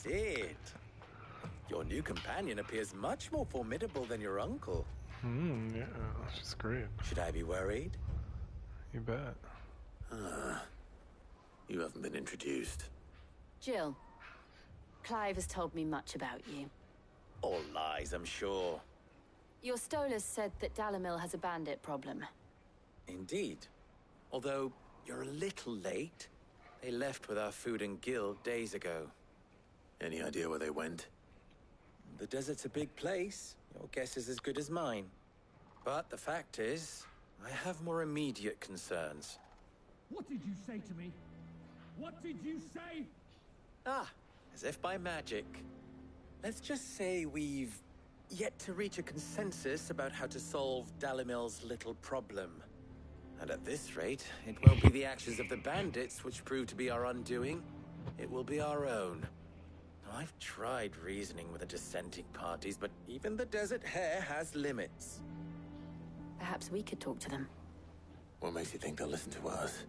Sid. Your new companion appears much more formidable than your uncle. Yeah, she's great. Should I be worried? You bet. You haven't been introduced. Jill, Clive has told me much about you. All lies, I'm sure. Your Stolas said that Dalamil has a bandit problem. Indeed. Although, you're a little late. They left with our food and guild days ago. Any idea where they went? The desert's a big place. Your guess is as good as mine. But the fact is, I have more immediate concerns. What did you say to me? What did you say? Ah, as if by magic. Let's just say we've yet to reach a consensus about how to solve Dalamil's little problem. And at this rate, it won't be the actions of the bandits which prove to be our undoing. It will be our own. I've tried reasoning with the dissenting parties, but even the Desert Hare has limits. Perhaps we could talk to them. What makes you think they'll listen to us?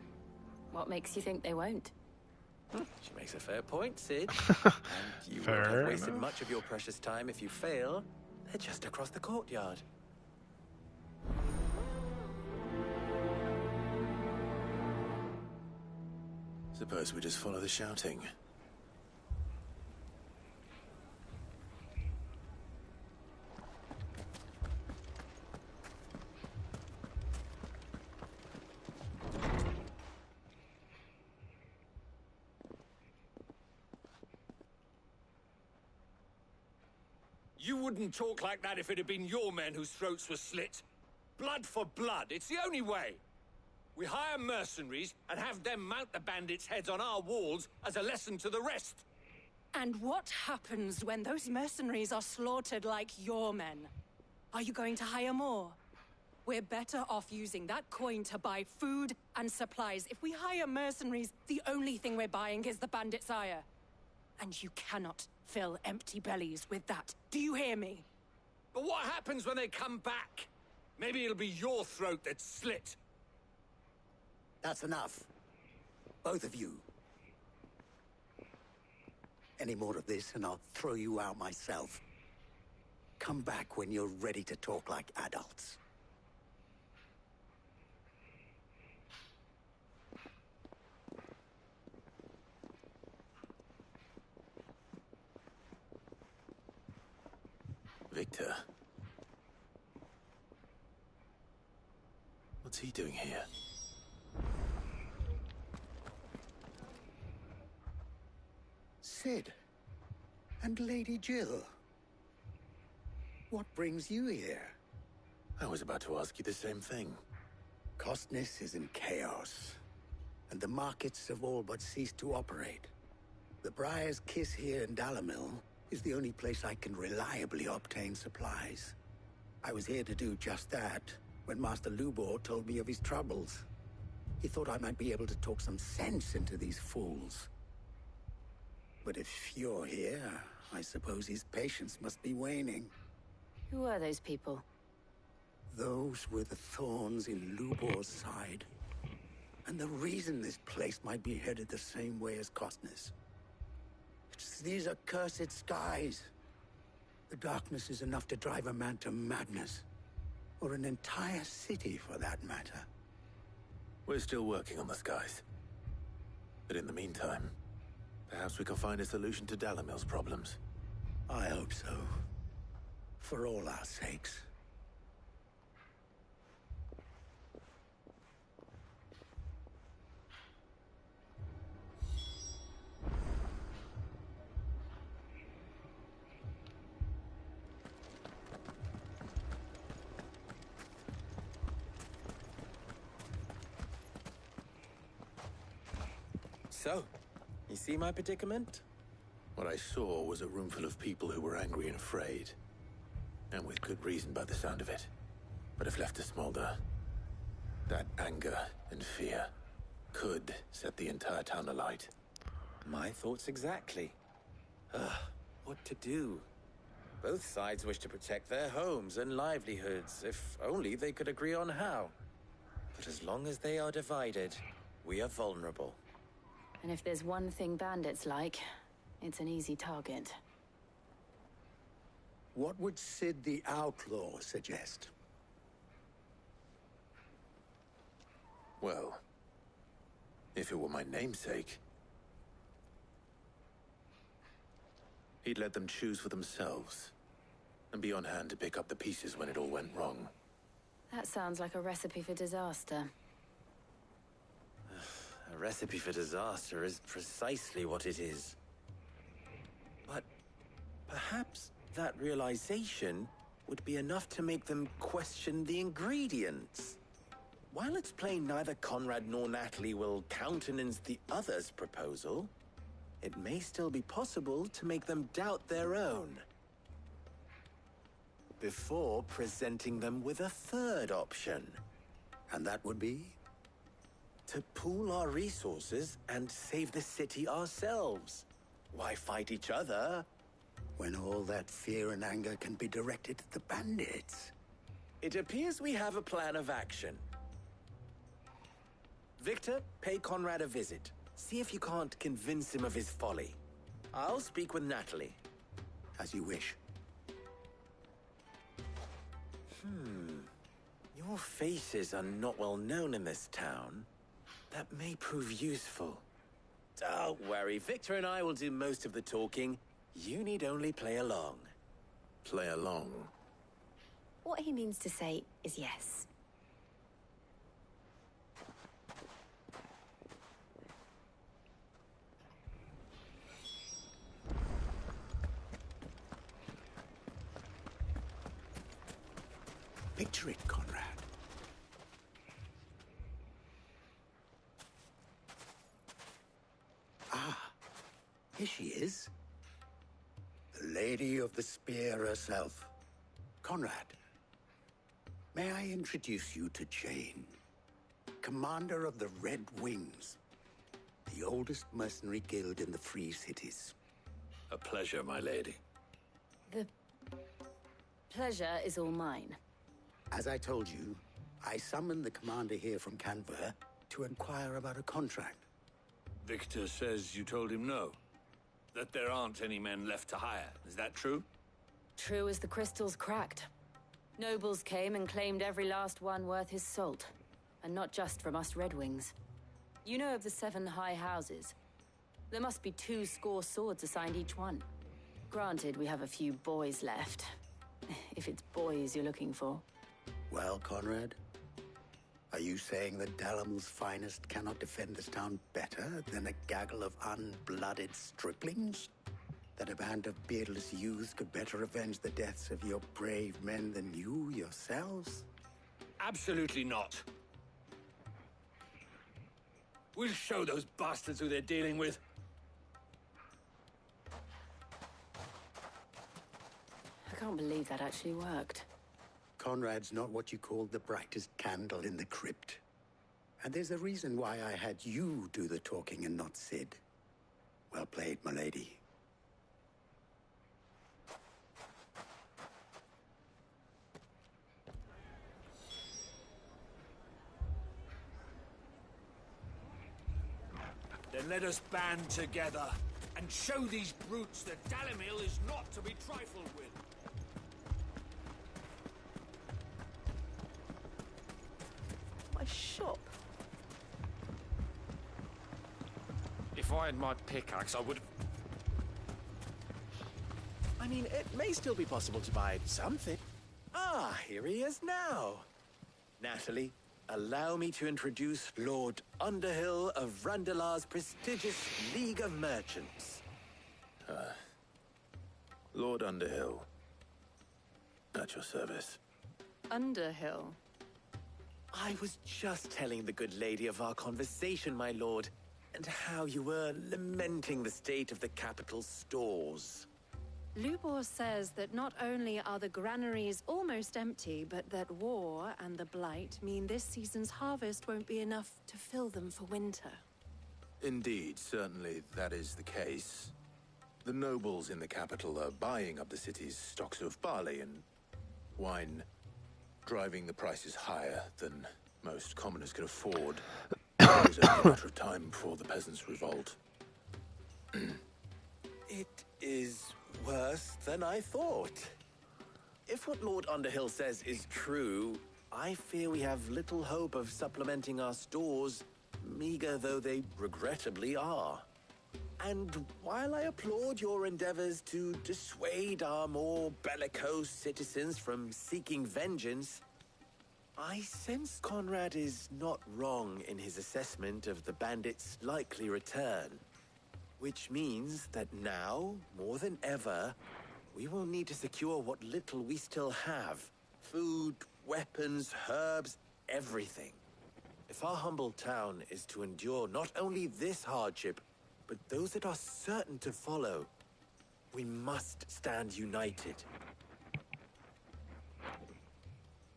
What makes you think they won't? She makes a fair point, Sid. And you won't have wasted much of your precious time if you fail. They're just across the courtyard. Suppose we just follow the shouting. You wouldn't talk like that if it had been your men whose throats were slit. Blood for blood, it's the only way. We hire mercenaries and have them mount the bandits' heads on our walls as a lesson to the rest. And what happens when those mercenaries are slaughtered like your men? Are you going to hire more? We're better off using that coin to buy food and supplies. If we hire mercenaries, the only thing we're buying is the bandits' ire. And you cannot fill empty bellies with that. Do you hear me? But what happens when they come back? Maybe it'll be your throat that's slit. That's enough. Both of you. Any more of this and I'll throw you out myself. Come back when you're ready to talk like adults. Victor. What's he doing here? Sid. And Lady Jill. What brings you here? I was about to ask you the same thing. Costness is in chaos, and the markets have all but ceased to operate. The Briar's Kiss here in Dalamil is the only place I can reliably obtain supplies. I was here to do just that when Master Lubor told me of his troubles. He thought I might be able to talk some sense into these fools. But if you're here, I suppose his patience must be waning. Who are those people? Those were the thorns in Lubor's side. And the reason this place might be headed the same way as Costness. It's these accursed skies. The darkness is enough to drive a man to madness. Or an entire city, for that matter. We're still working on the skies. But in the meantime, perhaps we can find a solution to Dalamil's problems. I hope so. For all our sakes. So, you see my predicament? What I saw was a room full of people who were angry and afraid. And with good reason by the sound of it. But if left to smolder, that anger and fear could set the entire town alight. My thoughts exactly. What to do? Both sides wish to protect their homes and livelihoods, if only they could agree on how. But as long as they are divided, we are vulnerable. And if there's one thing bandits like, It's an easy target. What would Sid the Outlaw suggest? Well, if it were my namesake, he'd let them choose for themselves and be on hand to pick up the pieces when it all went wrong. That sounds like a recipe for disaster. A recipe for disaster is precisely what it is. But perhaps that realization would be enough to make them question the ingredients. While it's plain neither Conrad nor Natalie will countenance the other's proposal, it may still be possible to make them doubt their own before presenting them with a third option. And that would be? To pool our resources and save the city ourselves. Why fight each other? When all that fear and anger can be directed at the bandits. It appears we have a plan of action. Victor, pay Conrad a visit. See if you can't convince him of his folly. I'll speak with Natalie. As you wish. Your faces are not well known in this town. That may prove useful. Don't worry, Victor and I will do most of the talking. You need only play along. Play along. What he means to say is yes. Picture it, Conrad. Ah, here she is. The Lady of the Spear herself. Conrad, may I introduce you to Jane, commander of the Red Wings, the oldest mercenary guild in the Free Cities. A pleasure, my lady. The pleasure is all mine. As I told you, I summoned the commander here from Canver to inquire about a contract. Victor says you told him no. That there aren't any men left to hire. Is that true? True as the crystals cracked. Nobles came and claimed every last one worth his salt. And not just from us Red Wings. You know of the 7 high houses. There must be 2 swords assigned each one. Granted, we have a few boys left. If it's boys you're looking for. Well, Conrad, are you saying that Dalamil's finest cannot defend this town better than a gaggle of unblooded striplings? That a band of beardless youths could better avenge the deaths of your brave men than you yourselves? Absolutely not. We'll show those bastards who they're dealing with. I can't believe that actually worked. Conrad's not what you called the brightest candle in the crypt. And there's a reason why I had you do the talking and not Sid. Well played, my lady. Then let us band together and show these brutes that Dalimil is not to be trifled with. My shop. If I had my pickaxe, I would... I mean, it may still be possible to buy something. Ah, here he is now. Natalie, allow me to introduce Lord Underhill of Randalar's prestigious League of Merchants. Lord Underhill. At your service. Underhill. I was just telling the good lady of our conversation, my lord, and how you were lamenting the state of the capital's stores. Lubor says that not only are the granaries almost empty, but that war and the Blight mean this season's harvest won't be enough to fill them for winter. Indeed, certainly that is the case. The nobles in the capital are buying up the city's stocks of barley and wine, driving the prices higher than most commoners can afford. It was only a matter of time before the peasants revolt. It is worse than I thought. If what Lord Underhill says is true, I fear we have little hope of supplementing our stores, meager though they regrettably are. And while I applaud your endeavors to dissuade our more bellicose citizens from seeking vengeance, I sense Conrad is not wrong in his assessment of the bandits' likely return. Which means that now, more than ever, we will need to secure what little we still have. Food, weapons, herbs, everything. If our humble town is to endure not only this hardship, but those that are certain to follow, we must stand united.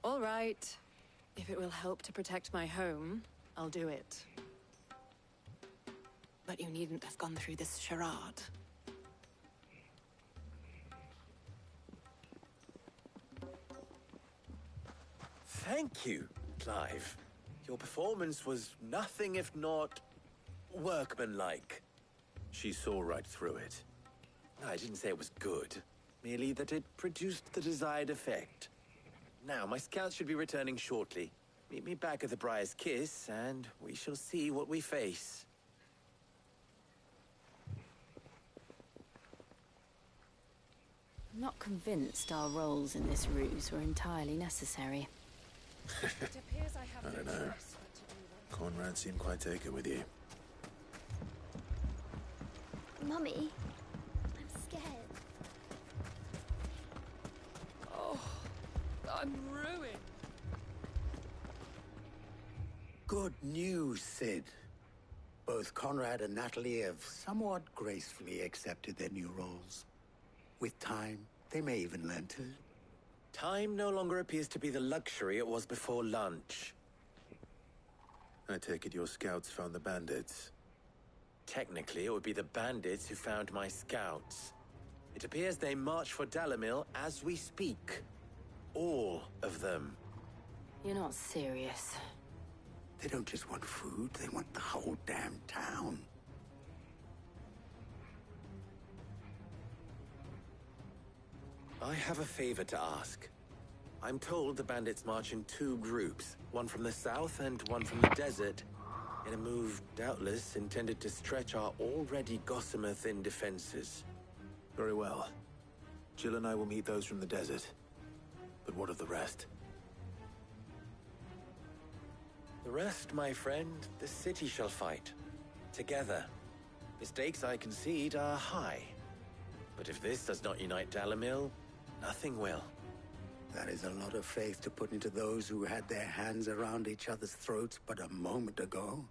All right. If it will help to protect my home, I'll do it. But you needn't have gone through this charade. Thank you, Clive. Your performance was nothing if not workmanlike. She saw right through it. I didn't say it was good, merely that it produced the desired effect. Now, my scouts should be returning shortly. Meet me back at the Briar's Kiss, and we shall see what we face. I'm not convinced our roles in this ruse were entirely necessary. It appears I have I don't no know. choice but to do that. Conrad seemed quite taken with you. Mummy, I'm scared. Oh, I'm ruined. Good news, Sid. Both Conrad and Natalie have somewhat gracefully accepted their new roles. With time, they may even learn to. Time no longer appears to be the luxury it was before lunch. I take it your scouts found the bandits. Technically, it would be the bandits who found my scouts. It appears they march for Dalimil as we speak. All of them. You're not serious. They don't just want food, they want the whole damn town. I have a favor to ask. I'm told the bandits march in two groups, one from the south and one from the desert, in a move doubtless intended to stretch our already gossamer-thin defenses. Very well. Jill and I will meet those from the desert. But what of the rest? The rest, my friend, the city shall fight. Together. The stakes, I concede, are high. But if this does not unite Dalimil, nothing will. That is a lot of faith to put into those who had their hands around each other's throats but a moment ago.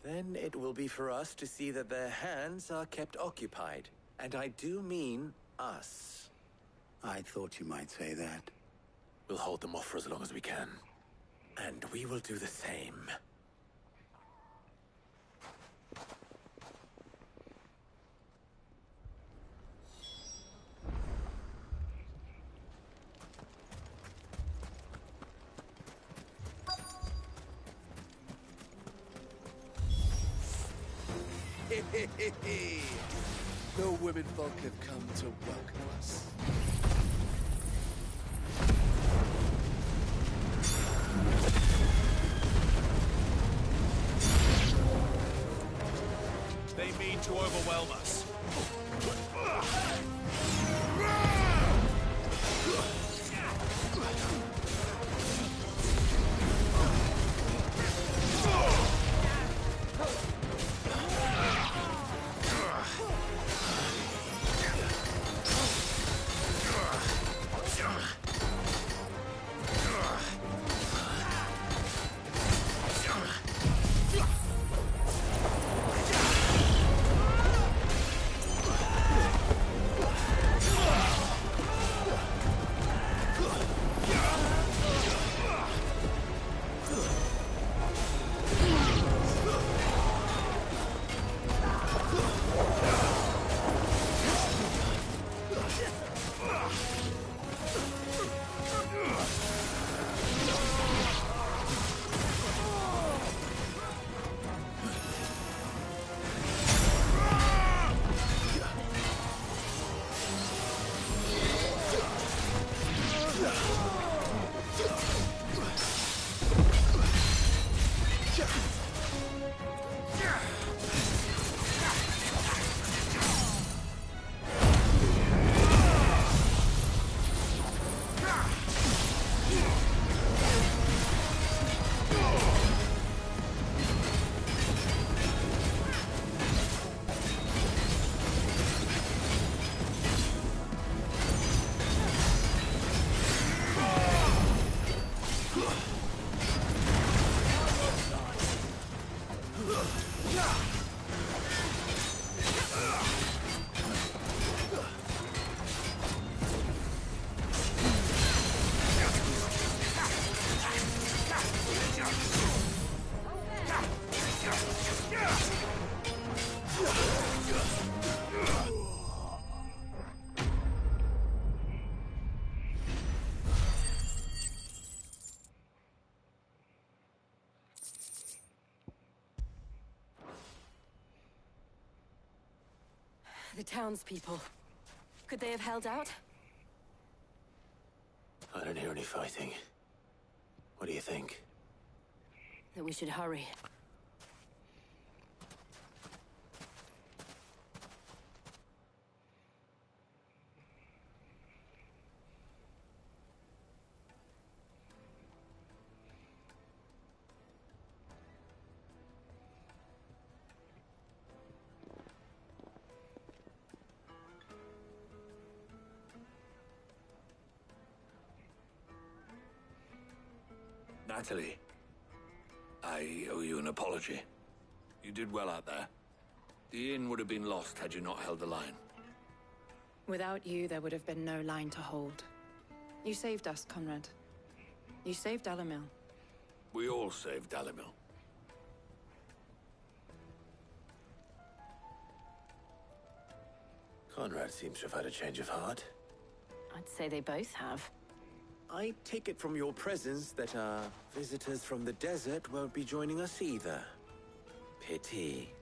Then it will be for us to see that their hands are kept occupied. And I do mean us. I thought you might say that. We'll hold them off for as long as we can. And we will do the same. The women folk have come to welcome us. They mean to overwhelm us. The townspeople. Could they have held out? I don't hear any fighting. What do you think? That we should hurry. Natalie, I owe you an apology. You did well out there. The inn would have been lost had you not held the line. Without you, there would have been no line to hold. You saved us, Conrad. You saved Dalimil. We all saved Dalimil. Conrad seems to have had a change of heart. I'd say they both have. I take it from your presence that our visitors from the desert won't be joining us either. Pity.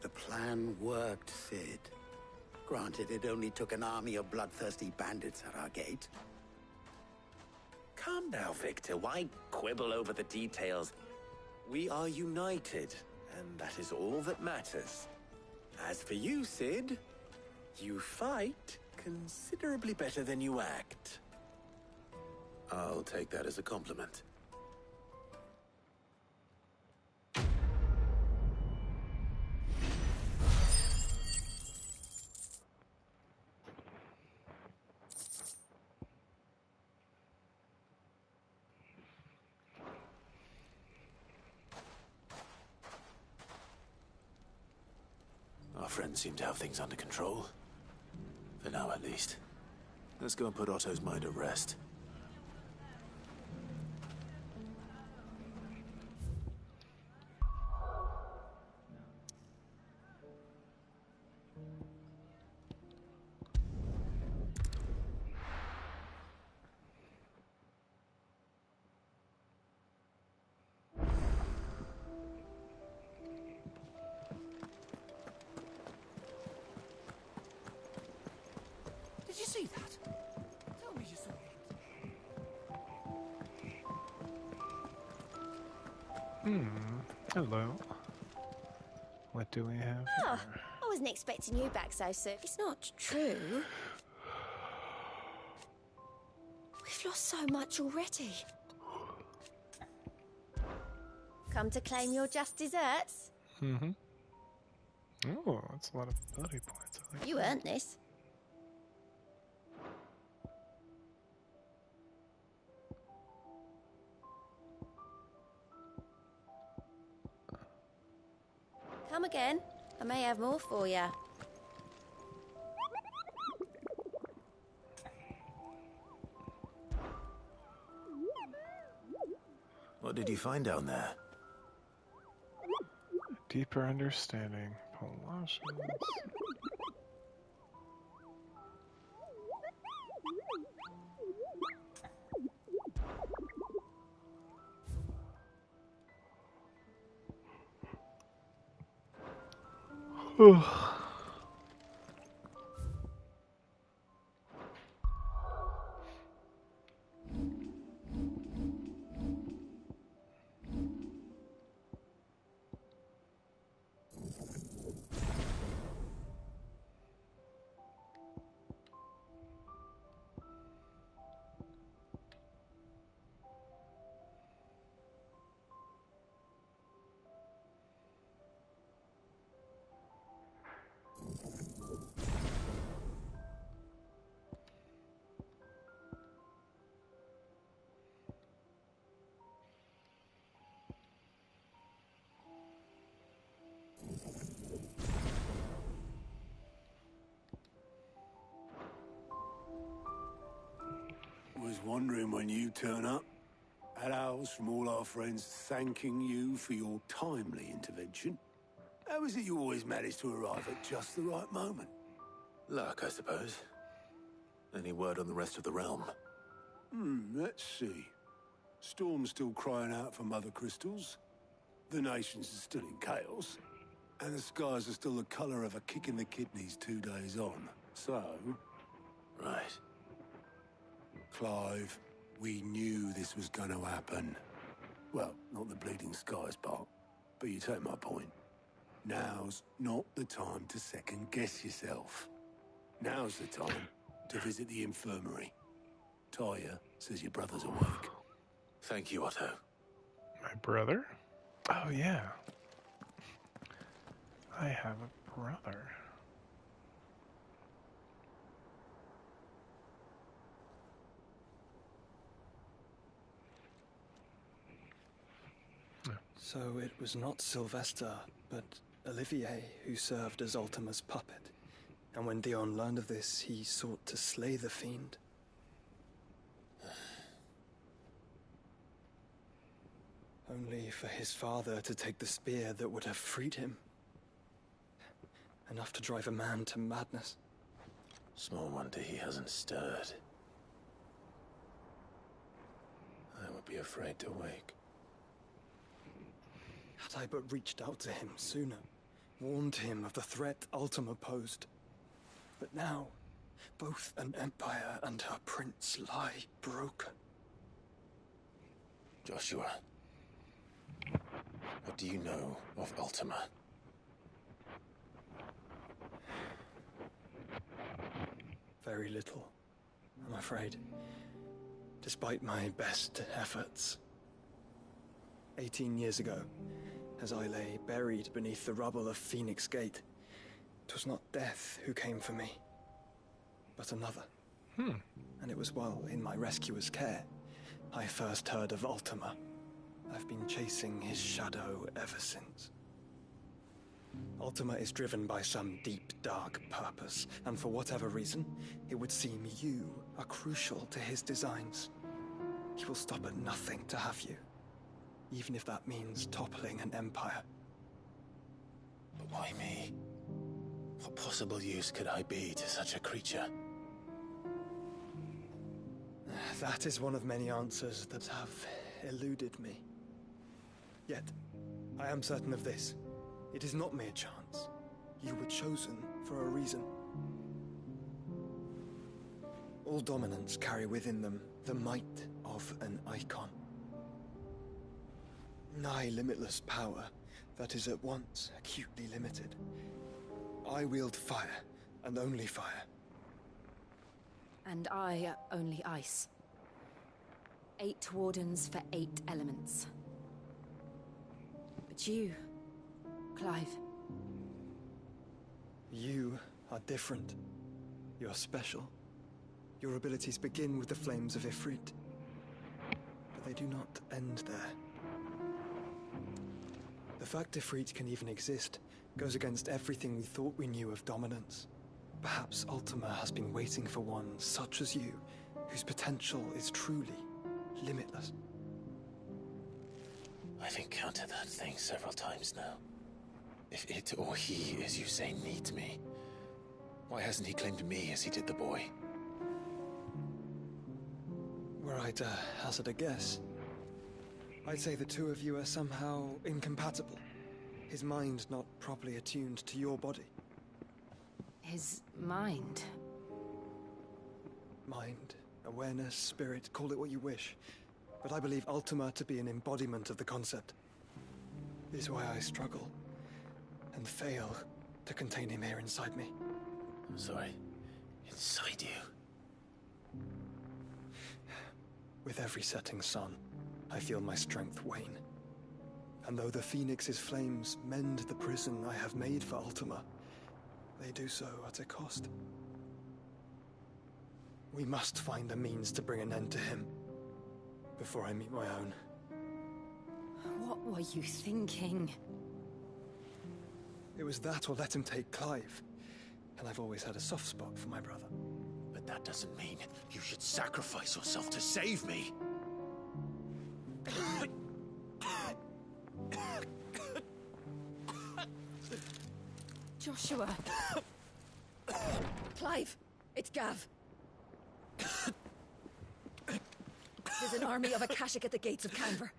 The plan worked, Sid. Granted, it only took an army of bloodthirsty bandits at our gate. Calm now, Victor. Why quibble over the details? We are united, and that is all that matters. As for you, Sid, you fight considerably better than you act. I'll take that as a compliment. Our friends seem to have things under control. For now, at least. Let's go and put Otto's mind at rest. Did you see that? Tell me you saw it. Hello. What do we have Oh, here? I wasn't expecting you back so soon. It's not true. We've lost so much already. Come to claim your just desserts? Mm-hmm. Oh, that's a lot of ability points. I like You that. earned this. Come again. I may have more for you. What did you find down there? Deeper understanding. Colossians. Was wondering when you turn up. Had owls from all our friends thanking you for your timely intervention. How is it you always manage to arrive at just the right moment? Luck, I suppose. Any word on the rest of the realm? Let's see. Storm's still crying out for mother crystals. The nations are still in chaos. And the skies are still the colour of a kick in the kidneys 2 days on. So... Right. Clive, we knew this was going to happen. Well, not the bleeding skies part, but you take my point. Now's not the time to second-guess yourself. Now's the time to visit the infirmary. Talia says your brother's awake. Thank you, Otto. My brother? Oh, yeah. I have a brother. So it was not Sylvester, but Olivier who served as Ultima's puppet. And when Dion learned of this, he sought to slay the fiend. Only for his father to take the spear that would have freed him. Enough to drive a man to madness. Small wonder he hasn't stirred. I would be afraid to wake. Had I but reached out to him sooner, warned him of the threat Ultima posed. But now, both an empire and her prince lie broken. Joshua, what do you know of Ultima? Very little, I'm afraid. Despite my best efforts. 18 years ago, as I lay buried beneath the rubble of Phoenix Gate, 'twas not death who came for me, but another. And it was while in my rescuer's care, I first heard of Ultima. I've been chasing his shadow ever since. Ultima is driven by some deep, dark purpose, and for whatever reason, it would seem you are crucial to his designs. He will stop at nothing to have you, even if that means toppling an empire. But why me? What possible use could I be to such a creature? That is one of many answers that have eluded me. Yet, I am certain of this. It is not mere chance. You were chosen for a reason. All dominants carry within them the might of an icon. Nigh limitless power that is at once acutely limited. I wield fire, and only fire. And I only ice. 8 wardens for 8 elements. But you, Clive. You are different. You're special. Your abilities begin with the flames of Ifrit. But they do not end there. The fact Ifrit can even exist goes against everything we thought we knew of dominance. Perhaps Ultima has been waiting for one such as you, whose potential is truly limitless. I've encountered that thing several times now. If it or he, as you say, needs me, why hasn't he claimed me as he did the boy? Were I to hazard a guess, I'd say the two of you are somehow incompatible. His mind not properly attuned to your body. His mind? Mind, awareness, spirit, call it what you wish. But I believe Ultima to be an embodiment of the concept. It is why I struggle and fail to contain him here inside me. I'm sorry. Inside you? With every setting sun, I feel my strength wane. And though the Phoenix's flames mend the prison I have made for Ultima, they do so at a cost. We must find a means to bring an end to him before I meet my own. What were you thinking? It was that or let him take Clive. And I've always had a soft spot for my brother. But that doesn't mean you should sacrifice yourself to save me. Joshua. Clive, it's Gav. There's an army of Akashic at the gates of Canver.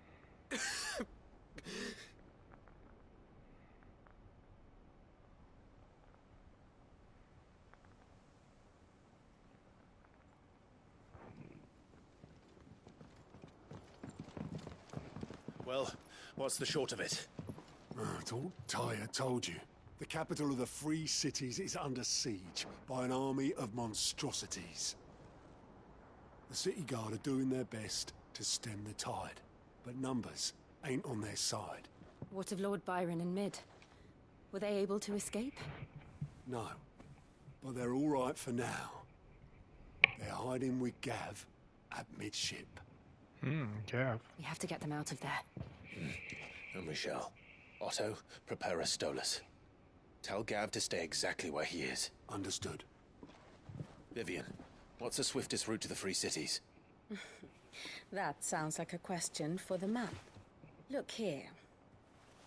Well, what's the short of it? I thought Tyre told you. The capital of the Free Cities is under siege by an army of monstrosities. The city guard are doing their best to stem the tide, but numbers ain't on their side. What of Lord Byron and Mid? Were they able to escape? No, but they're all right for now. They're hiding with Gav at midship. Gav. We have to get them out of there. And we shall. Otto, prepare a Stolas. Tell Gav to stay exactly where he is. Understood. Vivian, what's the swiftest route to the Free Cities? That sounds like a question for the map. Look here.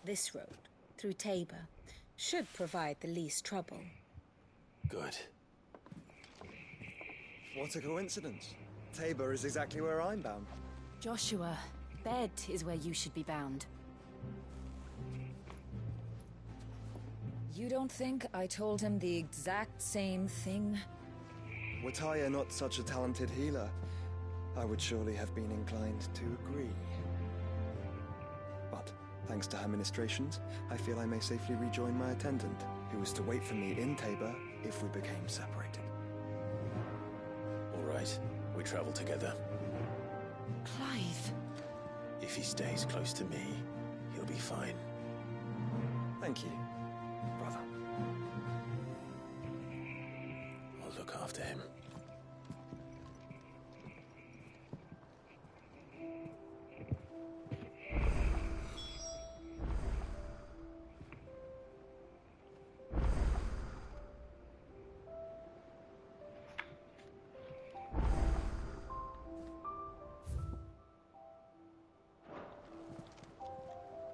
This road, through Tabor, should provide the least trouble. Good. What a coincidence. Tabor is exactly where I'm bound. Joshua, Bed is where you should be bound. You don't think I told him the exact same thing? Were Tyre not such a talented healer, I would surely have been inclined to agree. But, thanks to her ministrations, I feel I may safely rejoin my attendant, who was to wait for me in Tabor if we became separated. All right, we travel together. Clive. If he stays close to me, he'll be fine. Thank you, brother. I'll look after him.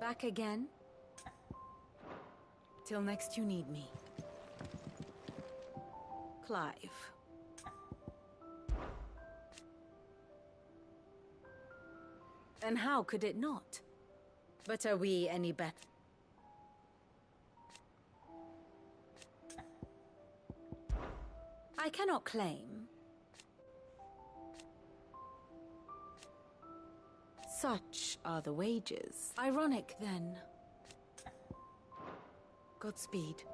Back again? Till next you need me. Clive. And how could it not? But are we any better? I cannot claim. Such are the wages. Ironic, then. Godspeed.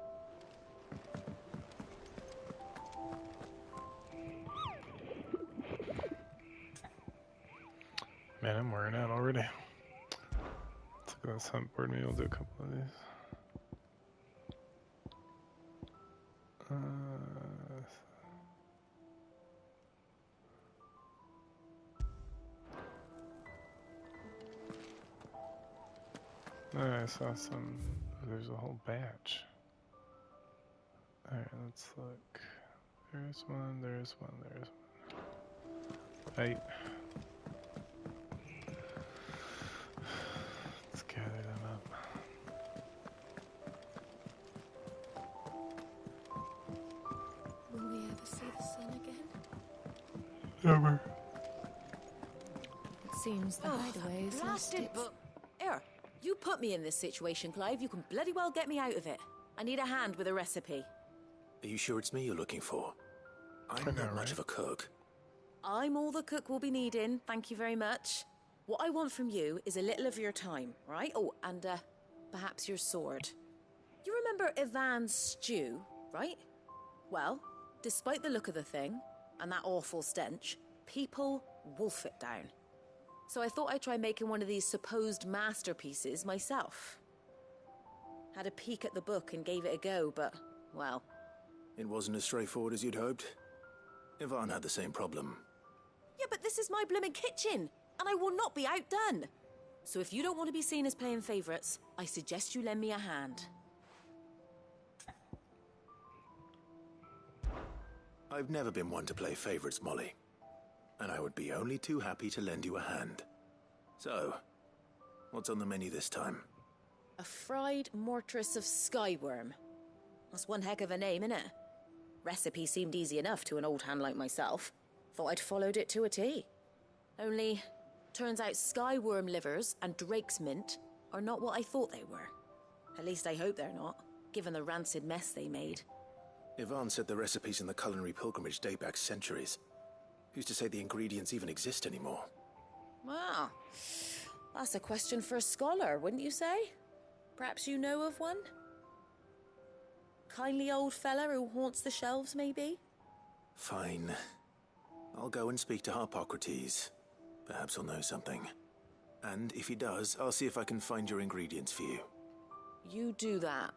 Man, I'm wearing out already. Let's look at this hunt board. Maybe we'll do a couple of these. I saw some. There's a whole batch. Alright, let's look. There's one, there's one, there's one. Right. Let's gather them up. Will we ever see the sun again? Never. It seems the hideaway is blasted book. Here, you put me in this situation, Clive. You can bloody well get me out of it. I need a hand with a recipe. Are you sure it's me you're looking for? I'm not much of a cook. I'm all the cook will be needing, thank you very much. What I want from you is a little of your time, right? Oh, and perhaps your sword. You remember Ivan's stew, right? Well, despite the look of the thing, and that awful stench, people wolf it down. So I thought I'd try making one of these supposed masterpieces myself. Had a peek at the book and gave it a go, but, well... It wasn't as straightforward as you'd hoped. Ivan had the same problem. Yeah, but this is my blooming kitchen, and I will not be outdone. So if you don't want to be seen as playing favourites, I suggest you lend me a hand. I've never been one to play favourites, Molly. And I would be only too happy to lend you a hand. So, what's on the menu this time? A fried mortress of skyworm. That's one heck of a name, innit? Recipe seemed easy enough to an old hand like myself. Thought I'd followed it to a T. Only, turns out skyworm livers and drake's mint are not what I thought they were. At least I hope they're not, given the rancid mess they made. Ivan said the recipes in the culinary pilgrimage date back centuries. Who's to say the ingredients even exist anymore? Well, That's a question for a scholar, wouldn't you say? Perhaps you know of one? Kindly old fella who haunts the shelves, maybe? Fine. I'll go and speak to Harpocrates. Perhaps he'll know something. And if he does, I'll see if I can find your ingredients for you. You do that.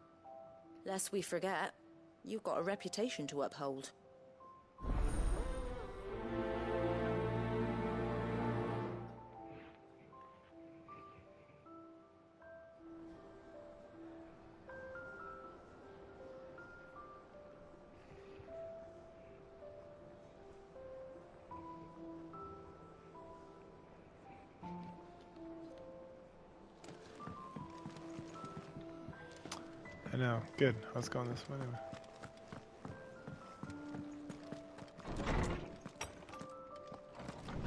Lest we forget, you've got a reputation to uphold. I know. Good. I was going this way anyway.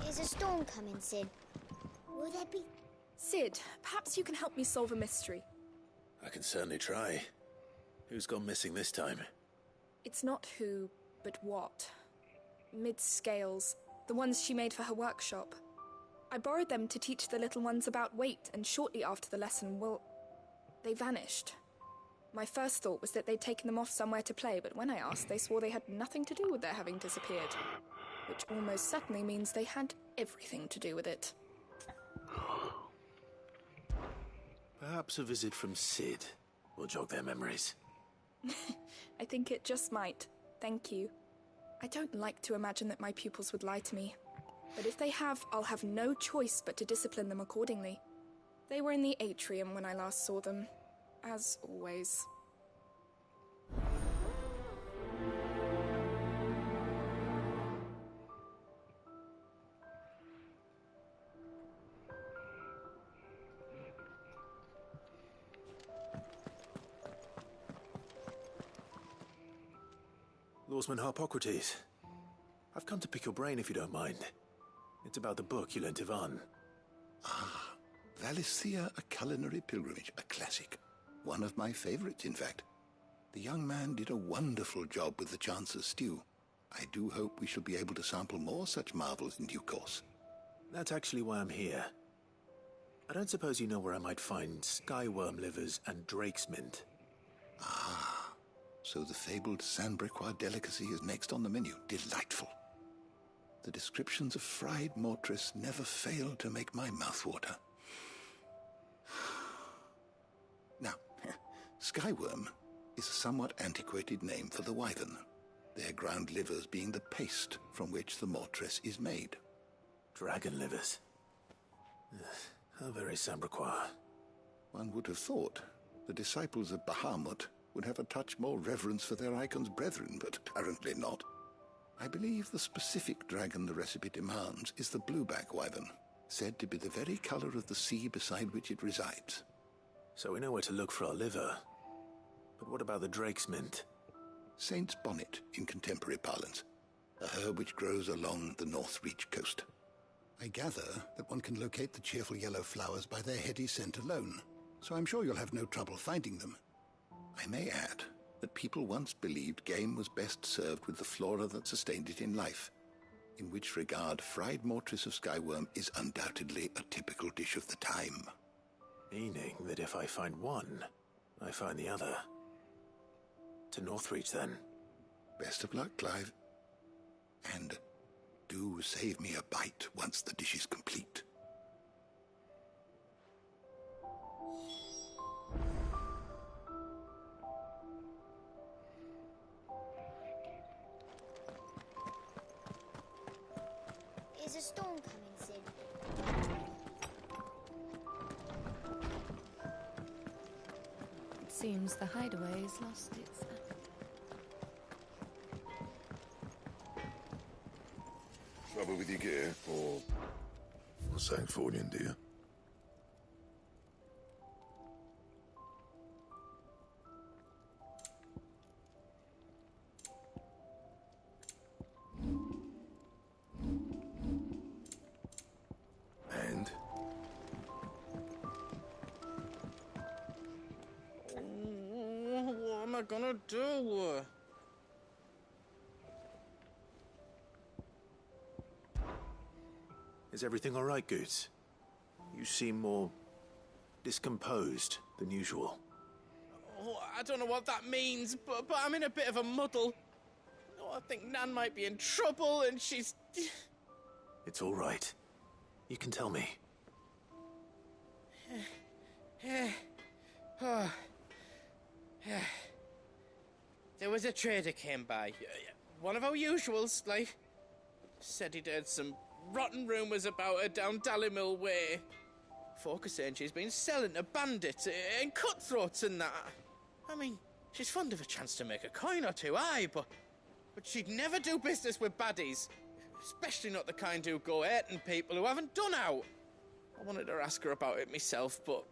Is a storm coming, Sid? Will there be... Sid, perhaps you can help me solve a mystery. I can certainly try. Who's gone missing this time? It's not who, but what. Mid's scales, the ones she made for her workshop. I borrowed them to teach the little ones about weight, and shortly after the lesson, well, they vanished. My first thought was that they'd taken them off somewhere to play, but when I asked, they swore they had nothing to do with their having disappeared. Which almost certainly means they had everything to do with it. Perhaps a visit from Sid will jog their memories. I think it just might. Thank you. I don't like to imagine that my pupils would lie to me. But if they have, I'll have no choice but to discipline them accordingly. They were in the atrium when I last saw them. As always. Lawsman Harpocrates. I've come to pick your brain if you don't mind. It's about the book you lent Ivan. Ah, Valisthea, A Culinary Pilgrimage, a classic. One of my favorites, in fact. The young man did a wonderful job with the Chance's stew. I do hope we shall be able to sample more such marvels in due course. That's actually why I'm here. I don't suppose you know where I might find skyworm livers and drake's mint. Ah, so the fabled Sandbricois delicacy is next on the menu. Delightful. The descriptions of fried mortress never fail to make my mouth water. Now, skyworm is a somewhat antiquated name for the wyvern, their ground livers being the paste from which the mortress is made. Dragon livers. How very Sandbricois. One would have thought the disciples of Bahamut would have a touch more reverence for their icon's brethren, but apparently not. I believe the specific dragon the recipe demands is the blueback wyvern, said to be the very color of the sea beside which it resides. So we know where to look for our liver. But what about the drake's mint? Saint's bonnet in contemporary parlance, a herb which grows along the North Reach coast. I gather that one can locate the cheerful yellow flowers by their heady scent alone, so I'm sure you'll have no trouble finding them. I may add that people once believed game was best served with the flora that sustained it in life, in which regard fried mortress of skyworm is undoubtedly a typical dish of the time. Meaning that if I find one, I find the other. To Northreach, then. Best of luck, Clive. And do save me a bite once the dish is complete. Is a storm coming, Sid? It seems the hideaway has lost its... Trouble with your gear, or Sancthornian, dear? And? What am I gonna do? Is everything all right, Goots? You seem more discomposed than usual. Oh, I don't know what that means, but I'm in a bit of a muddle. Oh, I think Nan might be in trouble, and she's... It's all right. You can tell me. There was a trader came by. One of our usuals, like. Said he'd heard some rotten rumours about her down Dalimil Way. Folk are saying she's been selling to bandits and cutthroats and that. I mean, she's fond of a chance to make a coin or two, aye, but she'd never do business with baddies. Especially not the kind who go hurting people who haven't done out. I wanted to ask her about it myself, but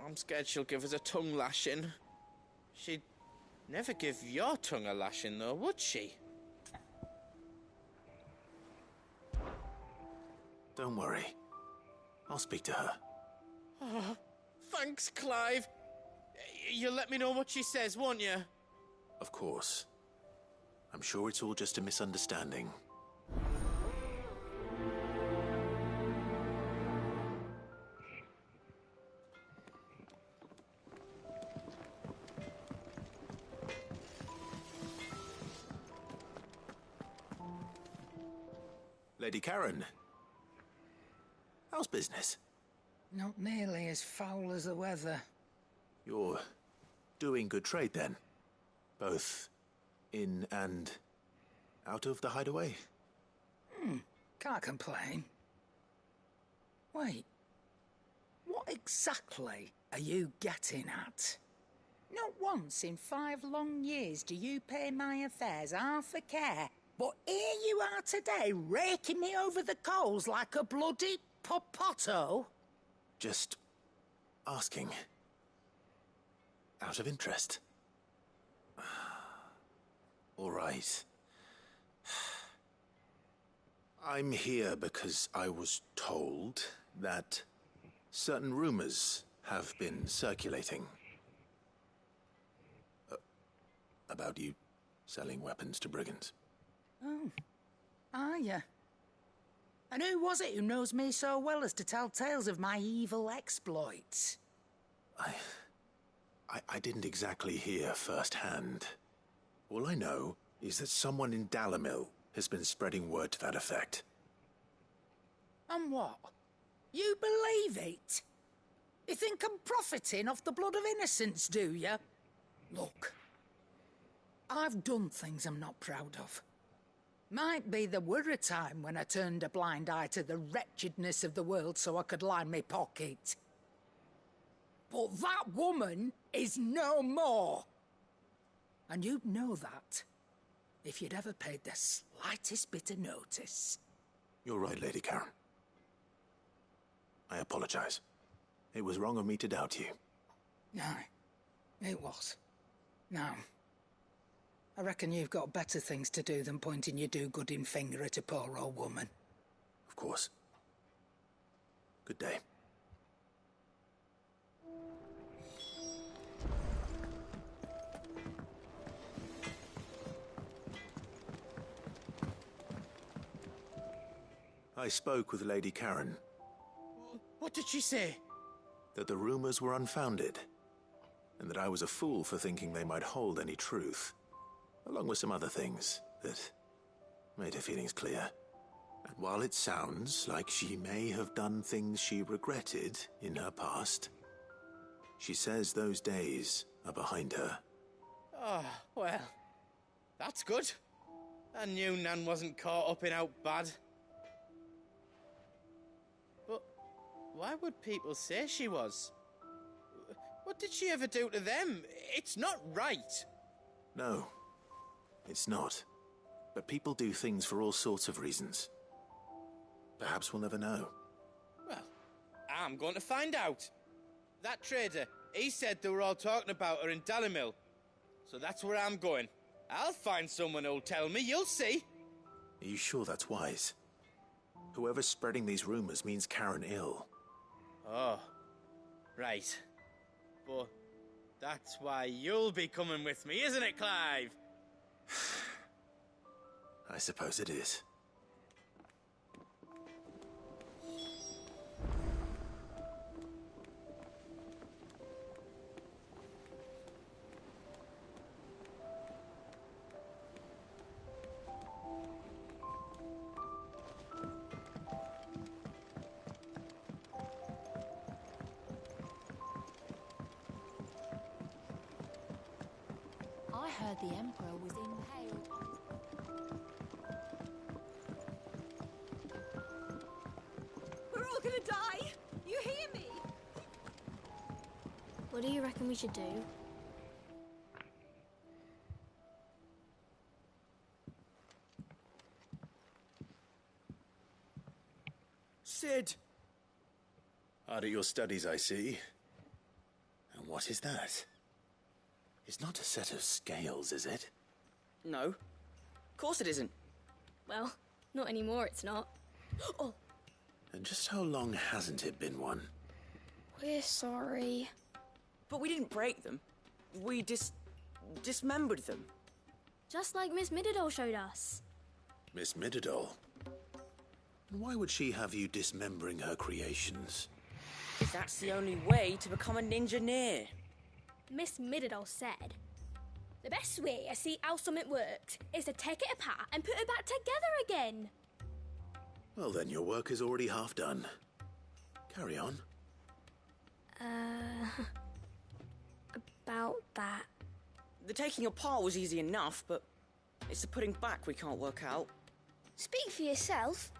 I'm scared she'll give us a tongue lashing. She'd never give your tongue a lashing, though, would she? Don't worry. I'll speak to her. Oh, thanks, Clive. You'll let me know what she says, won't you? Of course. I'm sure it's all just a misunderstanding. Lady Karen. How's business? Not nearly as foul as the weather. You're doing good trade, then? Both in and out of the hideaway? Can't complain. Wait. What exactly are you getting at? Not once in 5 long years do you pay my affairs half a care. But here you are today, raking me over the coals like a bloody popoto. Just asking. Out of interest. All right. I'm here because I was told that certain rumors have been circulating. About you selling weapons to brigands. Oh, are you? And who was it who knows me so well as to tell tales of my evil exploits? I didn't exactly hear firsthand. All I know is that someone in Dalimil has been spreading word to that effect. And what? You believe it? You think I'm profiting off the blood of innocents, do you? Look, I've done things I'm not proud of. Might be there were a time when I turned a blind eye to the wretchedness of the world so I could line my pocket. But that woman is no more. And you'd know that if you'd ever paid the slightest bit of notice. You're right, Lady Karen. I apologize. It was wrong of me to doubt you. No, it was. Now, I reckon you've got better things to do than pointing your do-gooding finger at a poor old woman. Of course. Good day. I spoke with Lady Karen. What did she say? That the rumors were unfounded, and that I was a fool for thinking they might hold any truth, along with some other things that made her feelings clear. And while it sounds like she may have done things she regretted in her past, she says those days are behind her. Oh, well, that's good. I knew Nan wasn't caught up in out bad. But why would people say she was? What did she ever do to them? It's not right. No, it's not. But people do things for all sorts of reasons. Perhaps we'll never know. Well, I'm going to find out. That trader, he said they were all talking about her in Dalimil. So that's where I'm going. I'll find someone who'll tell me, you'll see. Are you sure that's wise? Whoever's spreading these rumors means Karen ill. Oh, right. But that's why you'll be coming with me, isn't it, Clive? I suppose it is. heard the Emperor was impaled. We're all gonna die! You hear me? What do you reckon we should do? Sid! Hard at your studies, I see. And what is that? It's not a set of scales, is it? No. Of course it isn't. Well, not anymore, it's not. Oh, And just how long hasn't it been one? we're sorry. But we didn't break them. We dismembered them. Just like Miss Mididol showed us. Miss Mididol? Why would she have you dismembering her creations? That's the only way to become a ninja-neer. Miss Mididol said, the best way to see how something works is to take it apart and put it back together again. Well then, your work is already half done. Carry on. About that. The taking apart was easy enough, but it's the putting back we can't work out. Speak for yourself.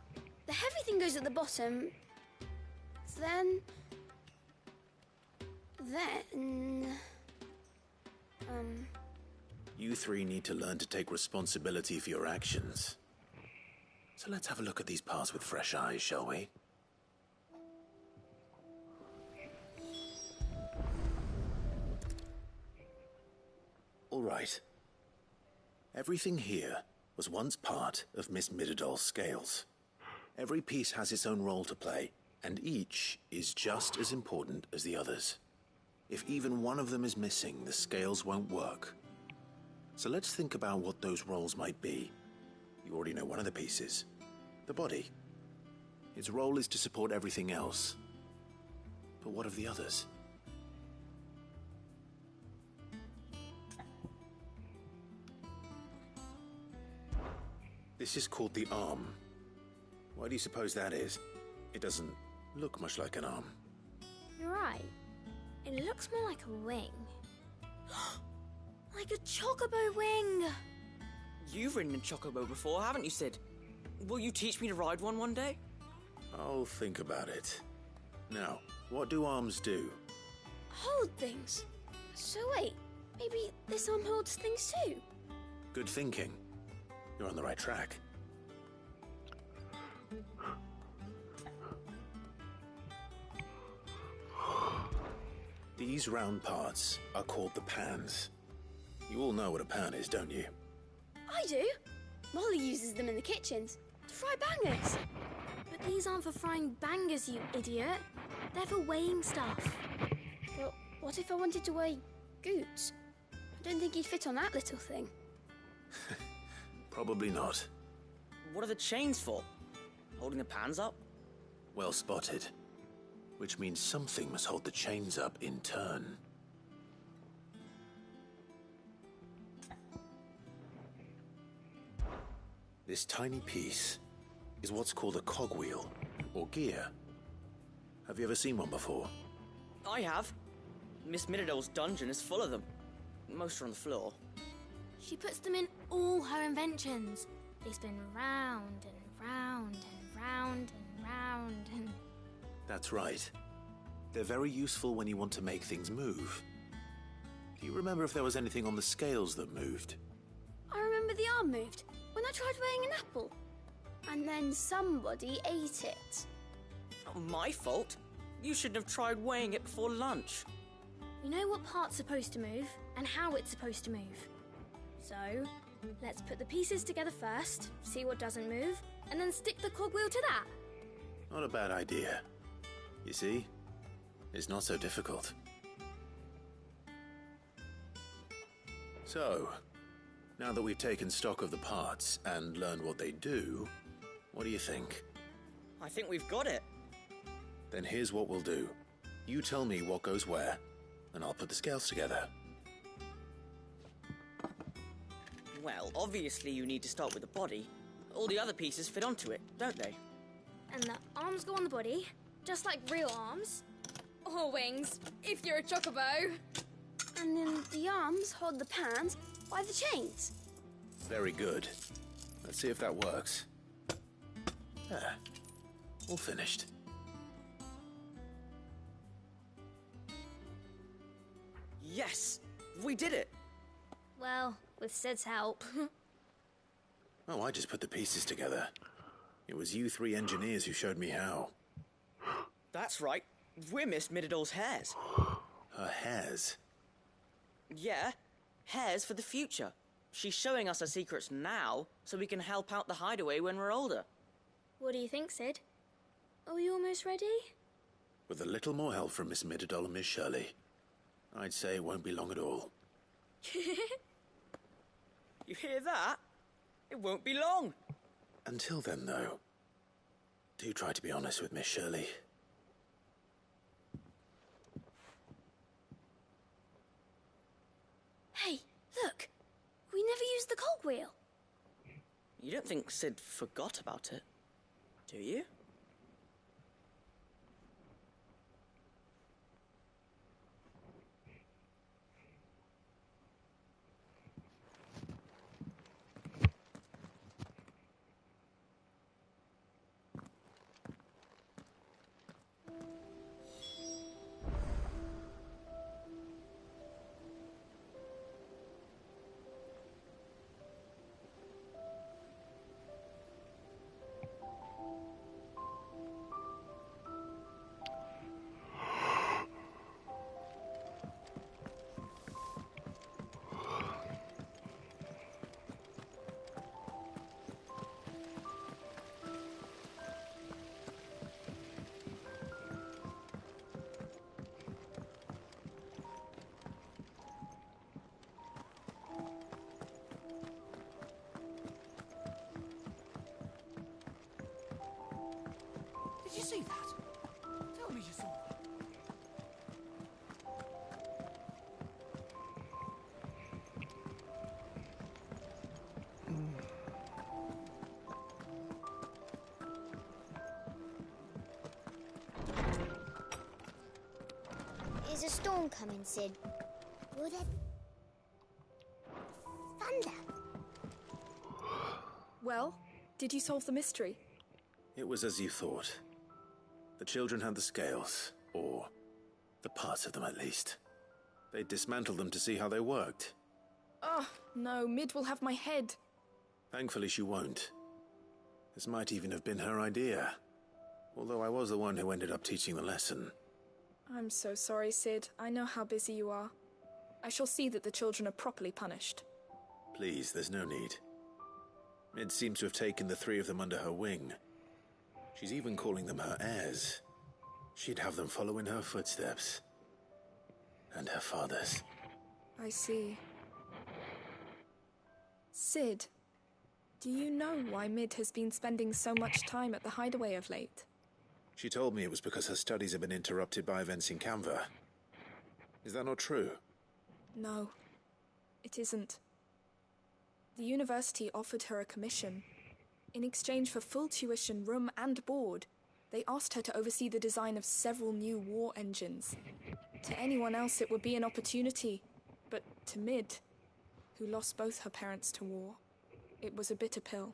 The heavy thing goes at the bottom. Then... You three need to learn to take responsibility for your actions. So let's have a look at these parts with fresh eyes, shall we? All right. Everything here was once part of Miss Mididol's scales. Every piece has its own role to play, and each is just as important as the others. If even one of them is missing, the scales won't work. So let's think about what those roles might be. You already know one of the pieces. The body. Its role is to support everything else. But what of the others? This is called the arm. Why do you suppose that is? It doesn't look much like an arm. You're right. It looks more like a wing. Like a chocobo wing! You've ridden a chocobo before, haven't you, Sid? Will you teach me to ride one day? I'll think about it. Now, what do arms do? Hold things. So wait, maybe this arm holds things too? Good thinking. You're on the right track. These round parts are called the pans. You all know what a pan is, don't you? I do. Molly uses them in the kitchens to fry bangers. But these aren't for frying bangers, you idiot. They're for weighing stuff. But what if I wanted to weigh Goots? I don't think he'd fit on that little thing. Probably not. What are the chains for? Holding the pans up? Well spotted. Which means something must hold the chains up in turn. This tiny piece is what's called a cogwheel, or gear. Have you ever seen one before? I have. Miss Mididol's dungeon is full of them. Most are on the floor. She puts them in all her inventions. They spin round and round and round and round and... That's right. They're very useful when you want to make things move. Do you remember if there was anything on the scales that moved? I remember the arm moved when I tried weighing an apple. And then somebody ate it. Not my fault. You shouldn't have tried weighing it before lunch. You know what part's supposed to move and how it's supposed to move. So, let's put the pieces together first, see what doesn't move, and then stick the cogwheel to that. Not a bad idea. You see? It's not so difficult. So, now that we've taken stock of the parts and learned what they do, what do you think? I think we've got it. Then here's what we'll do. You tell me what goes where, and I'll put the scales together. Well, obviously you need to start with the body. All the other pieces fit onto it, don't they? And the arms go on the body, just like real arms. Or wings, if you're a chocobo. And then the arms hold the pans, By the chains? Very good. Let's see if that works. There. All finished. Yes! We did it! Well, with Sid's help. Oh, I just put the pieces together. It was you three engineers who showed me how. That's right. We're Miss Mididol's hares. Her hairs? Yeah, hares for the future. She's showing us her secrets now, so we can help out the hideaway when we're older. What do you think, Sid? Are we almost ready? With a little more help from Miss Mididol and Miss Shirley, I'd say it won't be long at all. You hear that? It won't be long. Until then, though, do try to be honest with Miss Shirley. Hey, look! We never used the cogwheel. You don't think Sid forgot about it, do you? Did you see that? Tell me you saw that. Is a storm coming, Sid? Will there be thunder? Well, did you solve the mystery? It was as you thought. The children had the scales, or the parts of them at least. They dismantled them to see how they worked. Oh, no, Mid will have my head. Thankfully she won't. This might even have been her idea. Although I was the one who ended up teaching the lesson. I'm so sorry, Sid. I know how busy you are. I shall see that the children are properly punished. Please, there's no need. Mid seems to have taken the three of them under her wing. She's even calling them her heirs. She'd have them follow in her footsteps. And her father's. I see. Sid, do you know why Mid has been spending so much time at the hideaway of late? She told me it was because her studies have been interrupted by events in Canva. Is that not true? No, it isn't. The university offered her a commission. In exchange for full tuition, room and board, they asked her to oversee the design of several new war engines. To anyone else it would be an opportunity, but to Mid, who lost both her parents to war, it was a bitter pill.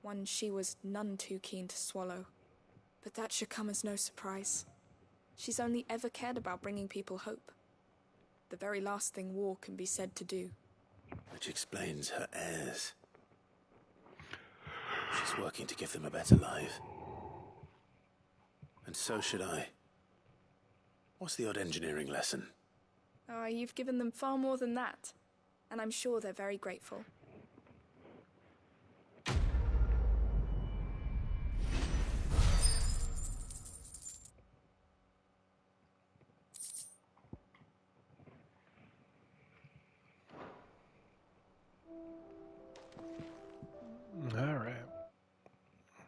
One she was none too keen to swallow. But that should come as no surprise. She's only ever cared about bringing people hope. The very last thing war can be said to do. Which explains her heirs. She's working to give them a better life. And so should I. What's the odd engineering lesson? You've given them far more than that. And I'm sure they're very grateful.